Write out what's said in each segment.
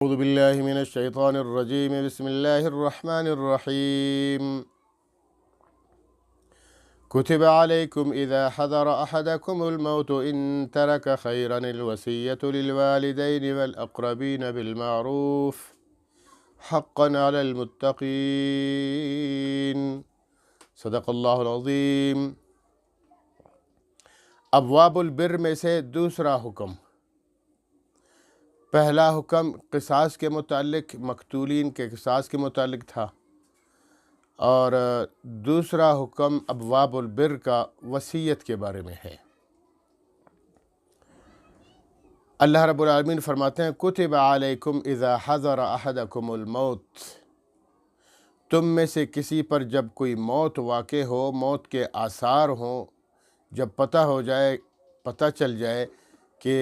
أعوذ بالله من الشيطان الرجيم بسم الله الرحمن الرحيم كتب عليكم إذا حضر أحدكم الموت إن ترك خيرا الوصية للوالدين والأقربين بالمعروف حقا على المتقين صدق اللہ العظیم۔ ابواب البر میں سے دوسرا حکم، پہلا حکم قصاص کے متعلق، مقتولین کے قصاص کے متعلق تھا، اور دوسرا حکم ابواب البر کا وصیت کے بارے میں ہے۔ اللہ رب العالمین فرماتے ہیں کتب علیکم اذا حضر احدکم الموت، تم میں سے کسی پر جب کوئی موت واقع ہو، موت کے آثار ہوں، جب پتہ چل جائے کہ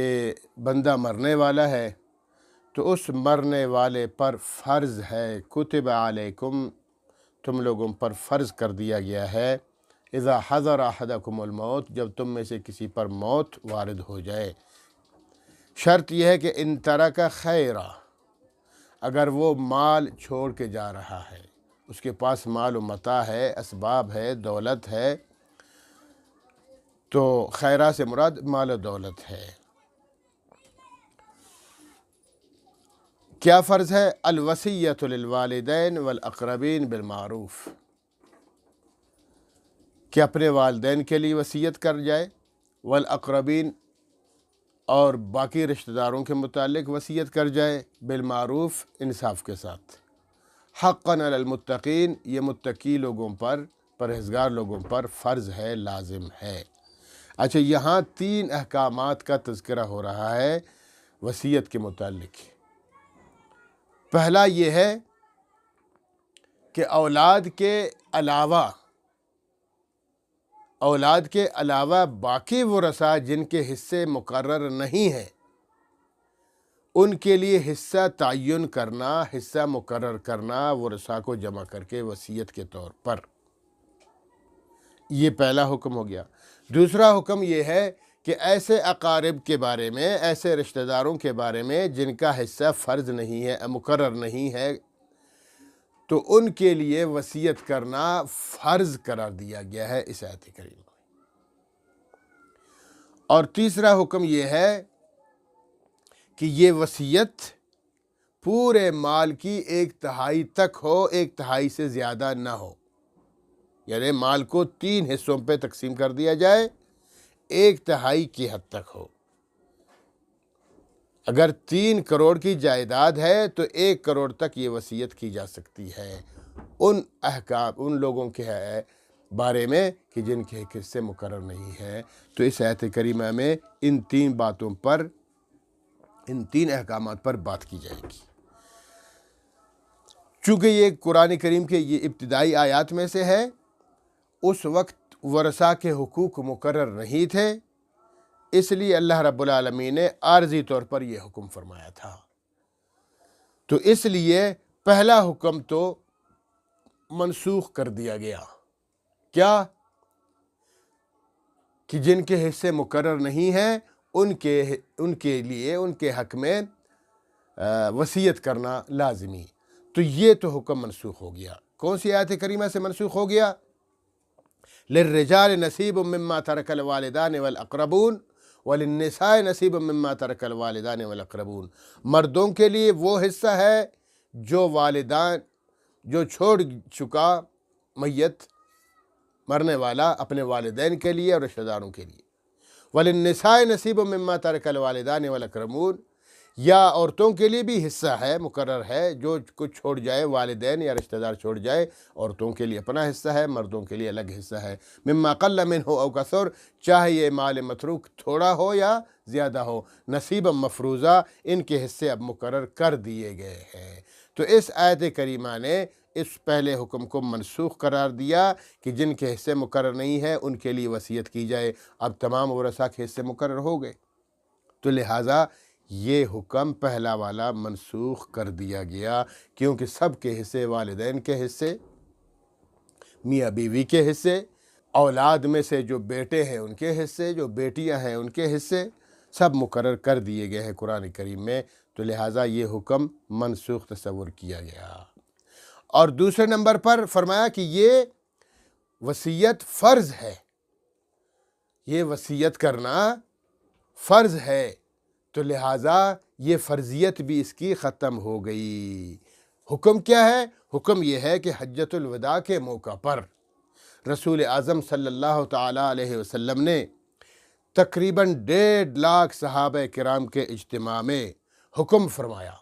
بندہ مرنے والا ہے، تو اس مرنے والے پر فرض ہے، کتب علیکم، تم لوگوں پر فرض کر دیا گیا ہے، اذا حضر احدکم الموت، جب تم میں سے کسی پر موت وارد ہو جائے۔ شرط یہ ہے کہ ان ترک خیرا، اگر وہ مال چھوڑ کے جا رہا ہے، اس کے پاس مال و متاع ہے، اسباب ہے، دولت ہے، تو خیرہ سے مراد مال و دولت ہے۔ کیا فرض ہے؟ الوصیۃ للوالدین والاقربین بالمعروف، کہ اپنے والدین کے لیے وصیت کر جائے، والاقربین، اور باقی رشتہ داروں کے متعلق وصیت کر جائے، بالمعروف، انصاف کے ساتھ۔ حقاً علی المتقین، یہ متقی لوگوں پر، پرہیزگار لوگوں پر فرض ہے، لازم ہے۔ اچھا، یہاں 3 احکامات کا تذکرہ ہو رہا ہے وصیت کے متعلق۔ پہلا یہ ہے کہ اولاد کے علاوہ باقی ورثاء جن کے حصے مقرر نہیں ہیں، ان کے لیے حصہ تعین کرنا، حصہ مقرر کرنا، ورثاء کو جمع کر کے وصیت کے طور پر، یہ پہلا حکم ہو گیا۔ دوسرا حکم یہ ہے کہ ایسے اقارب کے بارے میں، ایسے رشتہ داروں کے بارے میں جن کا حصہ فرض نہیں ہے، مقرر نہیں ہے، تو ان کے لیے وصیت کرنا فرض قرار دیا گیا ہے اس آیت کریمہ میں۔ اور تیسرا حکم یہ ہے کہ یہ وصیت پورے مال کی 1/3 تک ہو، 1/3 سے زیادہ نہ ہو، یعنی مال کو 3 حصوں پہ تقسیم کر دیا جائے، 1/3 کی حد تک ہو۔ اگر 3 کروڑ کی جائیداد ہے تو 1 کروڑ تک یہ وصیت کی جا سکتی ہے ان لوگوں کے بارے میں کہ جن کے حصے مقرر نہیں ہے۔ تو اس آیت کریمہ میں ان 3 باتوں پر، ان 3 احکامات پر بات کی جائے گی۔ چونکہ یہ قرآن کریم کے یہ ابتدائی آیات میں سے ہے، اس وقت ورثاء کے حقوق مقرر نہیں تھے، اس لیے اللہ رب العالمین نے عارضی طور پر یہ حکم فرمایا تھا۔ تو اس لیے پہلا حکم تو منسوخ کر دیا گیا، کیا؟ کہ جن کے حصے مقرر نہیں ہیں ان کے لیے، ان کے حق میں وصیت کرنا لازمی۔ تو یہ تو حکم منسوخ ہو گیا۔ کون سی آیت کریمہ سے منسوخ ہو گیا؟ للرجال نصیب مما ترک الوالدان والاقربون وللنساء نصیب مما ترک الوالدان والاقربون، مردوں کے لیے وہ حصہ ہے جو چھوڑ چکا میت، مرنے والا، اپنے والدین کے لیے اور رشتہ داروں کے لیے۔ وللنساء نصیب مما ترک الوالدان والاقربون، یا عورتوں کے لیے بھی حصہ ہے، مقرر ہے، جو کچھ چھوڑ جائے، والدین یا رشتہ دار چھوڑ جائے، عورتوں کے لیے اپنا حصہ ہے، مردوں کے لیے الگ حصہ ہے۔ مما قل منہ او کثر، چاہے یہ مال متروک تھوڑا ہو یا زیادہ ہو، نصیبا مفروضہ، ان کے حصے اب مقرر کر دیے گئے ہیں۔ تو اس آیت کریمہ نے اس پہلے حکم کو منسوخ قرار دیا کہ جن کے حصے مقرر نہیں ہیں ان کے لیے وصیت کی جائے۔ اب تمام ورثاء کے حصے مقرر ہو گئے، تو لہٰذا یہ حکم پہلا والا منسوخ کر دیا گیا، کیونکہ سب کے حصے، والدین کے حصے، میاں بیوی کے حصے، اولاد میں سے جو بیٹے ہیں ان کے حصے، جو بیٹیاں ہیں ان کے حصے، سب مقرر کر دیے گئے ہیں قرآن کریم میں۔ تو لہٰذا یہ حکم منسوخ تصور کیا گیا۔ اور دوسرے نمبر پر فرمایا کہ یہ وصیت فرض ہے، یہ وصیت کرنا فرض ہے، تو لہٰذا یہ فرضیت بھی اس کی ختم ہو گئی۔ حکم کیا ہے؟ حکم یہ ہے کہ حجۃ الوداع کے موقع پر رسول اعظم صلی اللہ تعالیٰ علیہ وسلم نے تقریباً 1.5 لاکھ صحابہ کرام کے اجتماع میں حکم فرمایا۔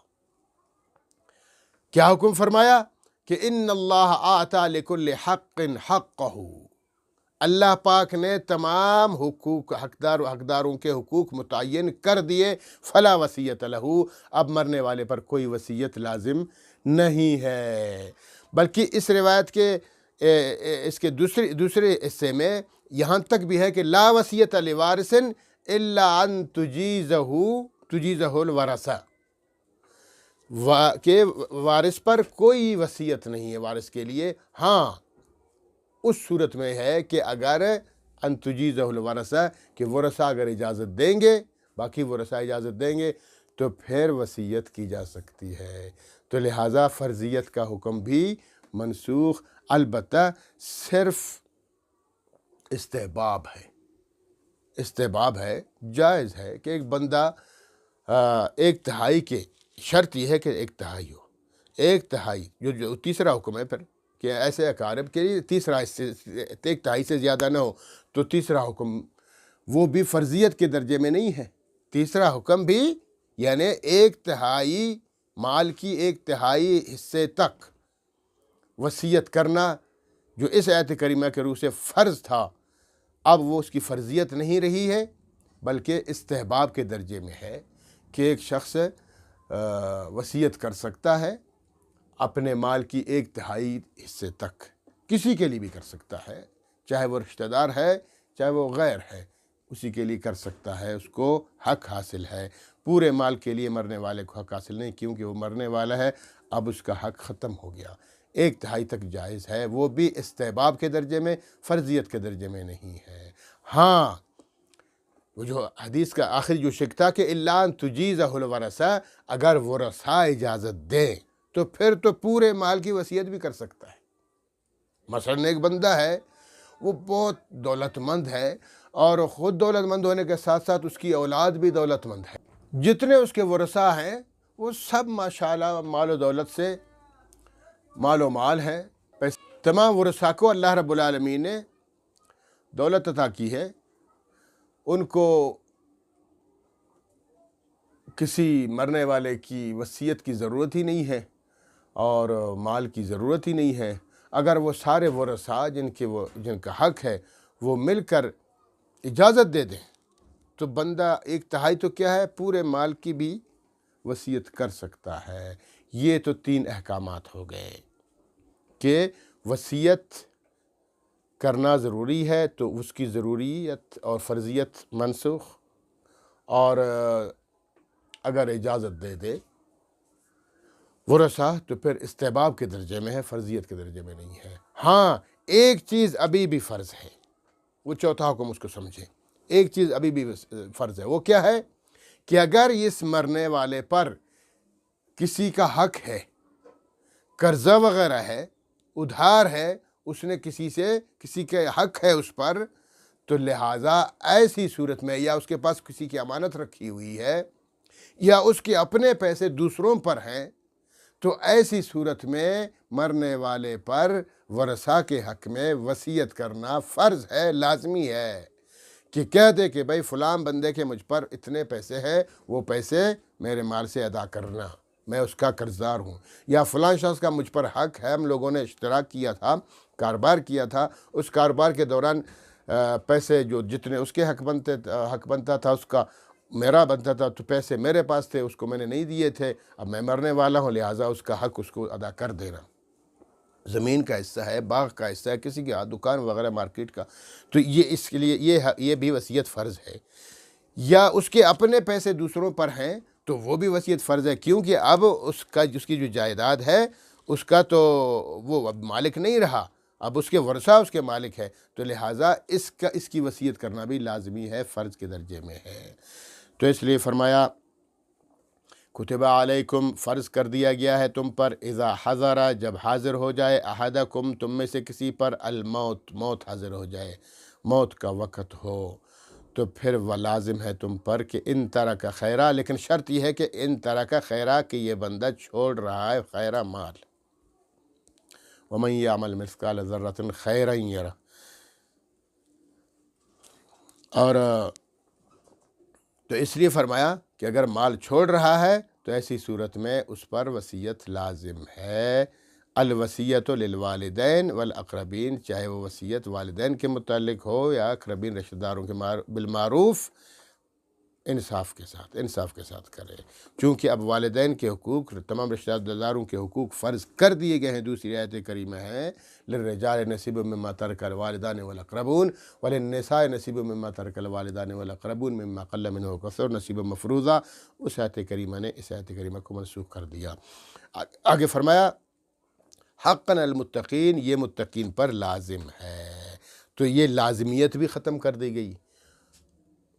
کیا حکم فرمایا؟ کہ ان اللہ اعطی لکل حق حقہ، اللہ پاک نے تمام حقداروں کے حقوق متعین کر دیے، فلا وصیت لہ، اب مرنے والے پر کوئی وصیت لازم نہیں ہے۔ بلکہ اس روایت کے اس کے دوسرے حصے میں یہاں تک بھی ہے کہ لا وصیت لوارث الا ان تجیزہ الورثہ، کہ وارث پر کوئی وصیت نہیں ہے وارث کے لیے، ہاں اس صورت میں ہے کہ اگر ان تجیزہ الورثہ، کہ ورثہ اگر اجازت دیں گے، باقی ورثہ اجازت دیں گے تو پھر وصیت کی جا سکتی ہے۔ تو لہٰذا فرضیت کا حکم بھی منسوخ، البتہ صرف استحباب ہے، استحباب ہے، جائز ہے کہ ایک بندہ 1/3 کے، شرط یہ ہے کہ 1/3 ہو، 1/3 جو تیسرا حکم ہے پھر، کہ ایسے اقارب کے لیے تیسرا حصے 1/3 سے زیادہ نہ ہو، تو تیسرا حکم وہ بھی فرضیت کے درجے میں نہیں ہے۔ تیسرا حکم بھی یعنی 1/3 مال کی 1/3 حصے تک وصیت کرنا، جو اس آیت کریمہ کے روح سے فرض تھا، اب وہ اس کی فرضیت نہیں رہی ہے بلکہ استحباب کے درجے میں ہے، کہ ایک شخص وصیت کر سکتا ہے اپنے مال کی 1/3 حصے تک، کسی کے لیے بھی کر سکتا ہے، چاہے وہ رشتہ دار ہے چاہے وہ غیر ہے، اسی کے لیے کر سکتا ہے، اس کو حق حاصل ہے۔ پورے مال کے لیے مرنے والے کو حق حاصل نہیں، کیونکہ وہ مرنے والا ہے، اب اس کا حق ختم ہو گیا۔ 1/3 تک جائز ہے، وہ بھی استحباب کے درجے میں، فرضیت کے درجے میں نہیں ہے۔ ہاں وہ جو حدیث کا آخری جو شق تھا کہ الا ان تجیزہ الورثہ، اگر ورثہ اجازت دیں تو پھر تو پورے مال کی وصیت بھی کر سکتا ہے۔ مثلا ایک بندہ ہے، وہ بہت دولت مند ہے، اور خود دولت مند ہونے کے ساتھ ساتھ اس کی اولاد بھی دولت مند ہے، جتنے اس کے ورثہ ہیں وہ سب ماشاءاللہ مال و دولت سے مال و مال ہے، تمام ورثہ کو اللہ رب العالمین نے دولت عطا کی ہے، ان کو کسی مرنے والے کی وصیت کی ضرورت ہی نہیں ہے اور مال کی ضرورت ہی نہیں ہے۔ اگر وہ سارے ورثہ جن کا حق ہے وہ مل کر اجازت دے دیں تو بندہ 1/3 تو کیا ہے، پورے مال کی بھی وصیت کر سکتا ہے۔ یہ تو 3 احکامات ہو گئے کہ وصیت کرنا ضروری ہے تو اس کی ضروریت اور فرضیت منسوخ، اور اگر اجازت دے دے ورثہ تو پھر استحباب کے درجے میں ہے، فرضیت کے درجے میں نہیں ہے۔ ہاں ایک چیز ابھی بھی فرض ہے، وہ چوتھا حکم اس کو سمجھیں، ایک چیز ابھی بھی فرض ہے، وہ کیا ہے کہ اگر اس مرنے والے پر کسی کا حق ہے، قرضہ وغیرہ ہے، ادھار ہے، اس نے کسی کے حق ہے اس پر، تو لہٰذا ایسی صورت میں، یا اس کے پاس کسی کی امانت رکھی ہوئی ہے، یا اس کے اپنے پیسے دوسروں پر ہیں، تو ایسی صورت میں مرنے والے پر ورثہ کے حق میں وصیت کرنا فرض ہے، لازمی ہے، کہ کہہ دے کہ بھائی فلاں بندے کے مجھ پر اتنے پیسے ہیں، وہ پیسے میرے مال سے ادا کرنا، میں اس کا قرضدار ہوں، یا فلاں شخص کا مجھ پر حق ہے، ہم لوگوں نے اشتراک کیا تھا، کاروبار کیا تھا، اس کاروبار کے دوران پیسے جو جتنے اس کے حق بنتا تھا اس کا میرا بنتا تھا، تو پیسے میرے پاس تھے، اس کو میں نے نہیں دیے تھے، اب میں مرنے والا ہوں، لہٰذا اس کا حق اس کو ادا کر دینا۔ زمین کا حصہ ہے، باغ کا حصہ ہے، کسی کی دکان وغیرہ مارکیٹ کا، تو یہ اس کے لیے یہ بھی وصیت فرض ہے۔ یا اس کے اپنے پیسے دوسروں پر ہیں تو وہ بھی وصیت فرض ہے، کیونکہ اب اس کی جو جائیداد ہے اس کا تو وہ اب مالک نہیں رہا، اب اس کے ورثہ اس کے مالک ہے، تو لہٰذا اس کی وصیت کرنا بھی لازمی ہے، فرض کے درجے میں ہے۔ تو اس لیے فرمایا کتب علیکم فرض کر دیا گیا ہے تم پر، اذا حضر جب حاضر ہو جائے، احدکم تم میں سے کسی پر، الموت موت حاضر ہو جائے، موت کا وقت ہو، تو پھر وہ لازم ہے تم پر کہ ان ترک خیرہ، لیکن شرط یہ ہے کہ ان ترک خیرہ کہ یہ بندہ چھوڑ رہا ہے خیرہ مال، ومن یعمل مثقال ذرۃ خیرا یرہ، اور تو اس لیے فرمایا کہ اگر مال چھوڑ رہا ہے تو ایسی صورت میں اس پر وصیت لازم ہے، الوصیۃ للوالدین والاقربین، چاہے وہ وصیت والدین کے متعلق ہو یا اقربین رشتہ داروں کے بالمعروف، انصاف کے ساتھ کرے، چونکہ اب والدین کے حقوق، تمام رشتہ داروں کے حقوق فرض کر دیے گئے ہیں۔ دوسری آیت کریمہ ہے للرجال نصیب مما ترک الوالدان والاقربون وللنساء نصیب مما ترک الوالدان والاقربون مما قل منه وكثر نصیب مفروضہ، اس آیت کریمہ نے اس آیت کریمہ کو منسوخ کر دیا۔ آگے فرمایا حقا المتقین، یہ متقین پر لازم ہے، تو یہ لازمیت بھی ختم کر دی گئی۔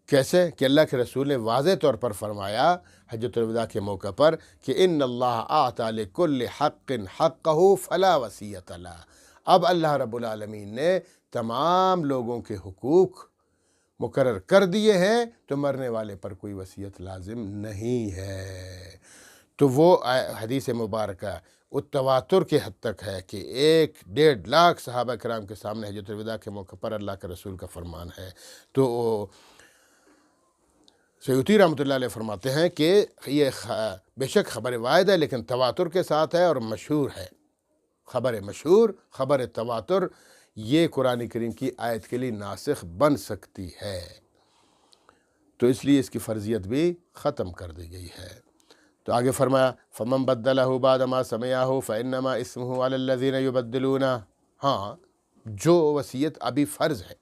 کیسے کہ اللہ کے رسول نے واضح طور پر فرمایا حجۃ الوداع کے موقع پر کہ ان اللہ اعطی لکل حق حقہ فلا وصیۃ لہ، اب اللہ رب العالمین نے تمام لوگوں کے حقوق مقرر کر دیے ہیں، تو مرنے والے پر کوئی وصیت لازم نہیں ہے۔ تو وہ حدیث مبارکہ التواتر کے حد تک ہے کہ 1.5 لاکھ صحابہ کرام کے سامنے حجۃ الوداع کے موقع پر اللہ کے رسول کا فرمان ہے۔ تو سیوطی رحمۃ اللہ علیہ فرماتے ہیں کہ یہ بے شک خبر واحد ہے لیکن تواتر کے ساتھ ہے اور مشہور ہے، خبر مشہور، خبر تواتر، یہ قرآن کریم کی آیت کے لیے ناسخ بن سکتی ہے، تو اس لیے اس کی فرضیت بھی ختم کر دی گئی ہے۔ تو آگے فرمایا فمن بدلہ بعد ما سمعہ فانما اسمہ علی الذین یبدلونہ، ہاں جو وصیت ابھی فرض ہے،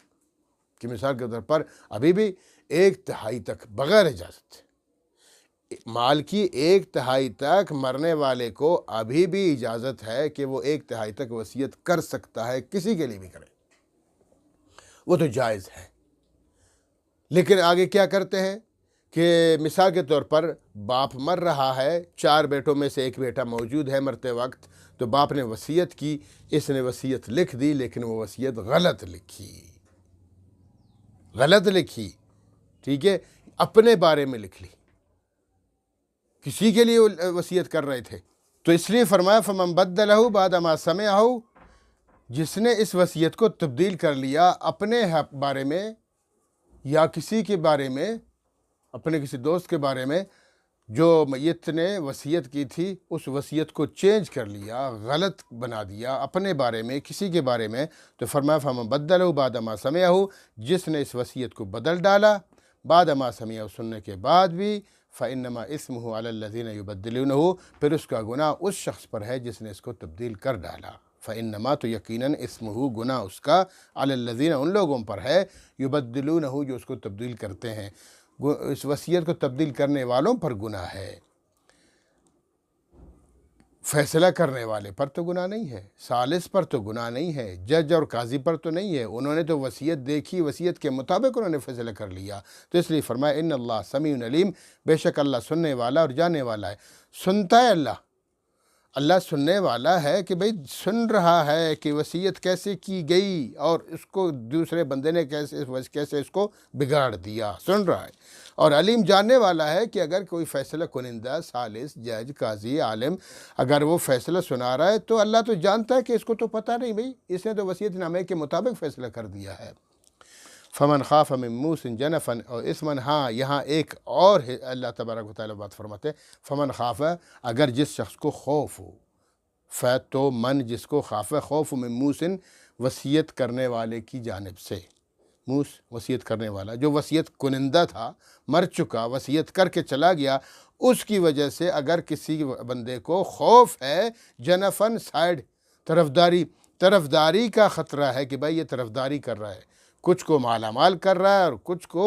کہ مثال کے طور پر ابھی بھی 1/3 تک بغیر اجازت، مال کی 1/3 تک مرنے والے کو ابھی بھی اجازت ہے کہ وہ 1/3 تک وصیت کر سکتا ہے، کسی کے لیے بھی کرے، وہ تو جائز ہے۔ لیکن آگے کیا کرتے ہیں کہ مثال کے طور پر باپ مر رہا ہے، 4 بیٹوں میں سے 1 بیٹا موجود ہے مرتے وقت، تو باپ نے وصیت کی، اس نے وصیت لکھ دی لیکن وہ وصیت غلط لکھی، ٹھیک ہے، اپنے بارے میں لکھ لی، کسی کے لیے وصیت کر رہے تھے، تو اس لیے فرمایا فمن بدلہ بعد ما سمعہ، جس نے اس وصیت کو تبدیل کر لیا اپنے بارے میں یا کسی کے بارے میں، اپنے کسی دوست کے بارے میں، جو میت نے وصیت کی تھی اس وصیت کو چینج کر لیا، غلط بنا دیا اپنے بارے میں، کسی کے بارے میں، تو فرمایا فمن بدلہ بعد ما سمعہ، جس نے اس وصیت کو بدل ڈالا بعد ما سمعہ، سننے کے بعد بھی، فانما اسمہ علی الذین یبدلونہ، پھر اس کا گناہ اس شخص پر ہے جس نے اس کو تبدیل کر ڈالا، فانما تو یقیناً اسمہ گناہ اس کا، علی الذین ان لوگوں پر ہے، یبدلونہ جو اس کو تبدیل کرتے ہیں، اس وصیت کو تبدیل کرنے والوں پر گناہ ہے، فیصلہ کرنے والے پر تو گناہ نہیں ہے، ثالث پر تو گناہ نہیں ہے، جج اور قاضی پر تو نہیں ہے، انہوں نے تو وصیت دیکھی، وصیت کے مطابق انہوں نے فیصلہ کر لیا، تو اس لیے فرمایا ان اللہ سمیع علیم، بے شک اللہ سننے والا اور جاننے والا ہے، سنتا ہے اللہ سننے والا ہے کہ بھئی سن رہا ہے کہ وصیت کیسے کی گئی اور اس کو دوسرے بندے نے کیسے اس کو بگاڑ دیا، سن رہا ہے، اور علیم جاننے والا ہے کہ اگر کوئی فیصلہ کنندہ، ثالث، جج، قاضی، عالم اگر وہ فیصلہ سنا رہا ہے تو اللہ تو جانتا ہے کہ اس کو تو پتہ نہیں بھئی، اس نے تو وصیت نامے کے مطابق فیصلہ کر دیا ہے۔ فمن خاف من موص جنفا اور اسمن، ہاں یہاں ایک اور اللہ تبارک و تعالیٰ بات فرماتے ہیں، فمن خاف، اگر جس شخص کو خوف ہو، تو من جس کو خاف خوف من موص، وصیت کرنے والے کی جانب سے، موص وصیت کرنے والا جو وصیت کنندہ تھا، مر چکا، وصیت کر کے چلا گیا، اس کی وجہ سے اگر کسی بندے کو خوف ہے، جنفن سائڈ، طرفداری کا خطرہ ہے کہ بھائی یہ طرفداری کر رہا ہے، کچھ کو مالا مال کر رہا ہے اور کچھ کو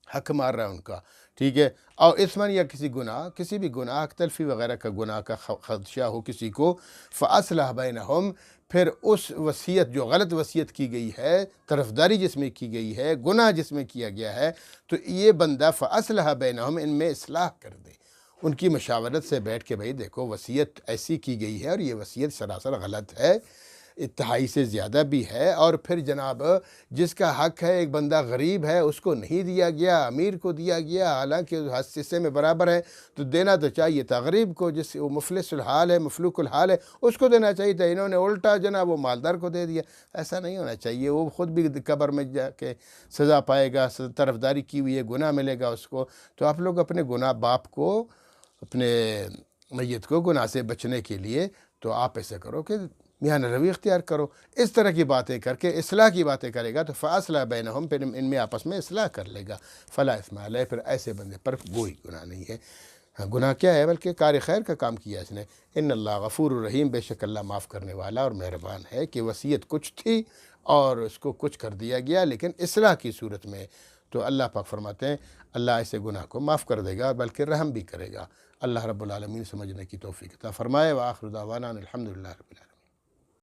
حق مار رہا ہے ان کا، ٹھیک ہے، اور اسمن یا کسی گناہ، کسی بھی گناہ، تلفی وغیرہ کا گناہ کا خدشہ ہو کسی کو، فاصلح بینہم، پھر اس وصیت جو غلط وصیت کی گئی ہے، طرفداری جس میں کی گئی ہے، گناہ جس میں کیا گیا ہے، تو یہ بندہ فاصلح بینہم، ان میں اصلاح کر دے، ان کی مشاورت سے بیٹھ کے بھائی دیکھو وصیت ایسی کی گئی ہے اور یہ وصیت سراسر غلط ہے، انتہائی سے زیادہ بھی ہے، اور پھر جناب جس کا حق ہے، ایک بندہ غریب ہے اس کو نہیں دیا گیا، امیر کو دیا گیا، حالانکہ حصے میں برابر ہے، تو دینا تو چاہیے تھا غریب کو، جس وہ مفلس الحال ہے، مفلوک الحال ہے، اس کو دینا چاہیے تھا۔ انہوں نے الٹا جناب وہ مالدار کو دے دیا۔ ایسا نہیں ہونا چاہیے، وہ خود بھی قبر میں جا کے سزا پائے گا، طرفداری کی ہوئی ہے، گناہ ملے گا اس کو۔ تو آپ لوگ اپنے گناہ باپ کو، اپنے میت کو گناہ سے بچنے کے لیے تو آپ ایسے کرو کہ میاں روی اختیار کرو، اس طرح کی باتیں کر کے اصلاح کی باتیں کرے گا تو فاصلہ بینہم، پھر ان میں آپس میں اصلاح کر لے گا، فلا اثم علیہ، پھر ایسے بندے پر کوئی گناہ نہیں ہے۔ ہاں گناہ کیا ہے؟ بلکہ کار خیر کا کام کیا اس نے۔ ان اللہ غفور الرحیم، بے شک اللہ معاف کرنے والا اور مہربان ہے، کہ وصیت کچھ تھی اور اس کو کچھ کر دیا گیا لیکن اصلاح کی صورت میں، تو اللہ پاک فرماتے ہیں اللہ ایسے گناہ کو معاف کر دے گا بلکہ رحم بھی کرے گا۔ اللہ رب العالمین سمجھنے کی توفیق عطا فرمائے۔ وآخر دعوانا الحمدللہ رب العالمین۔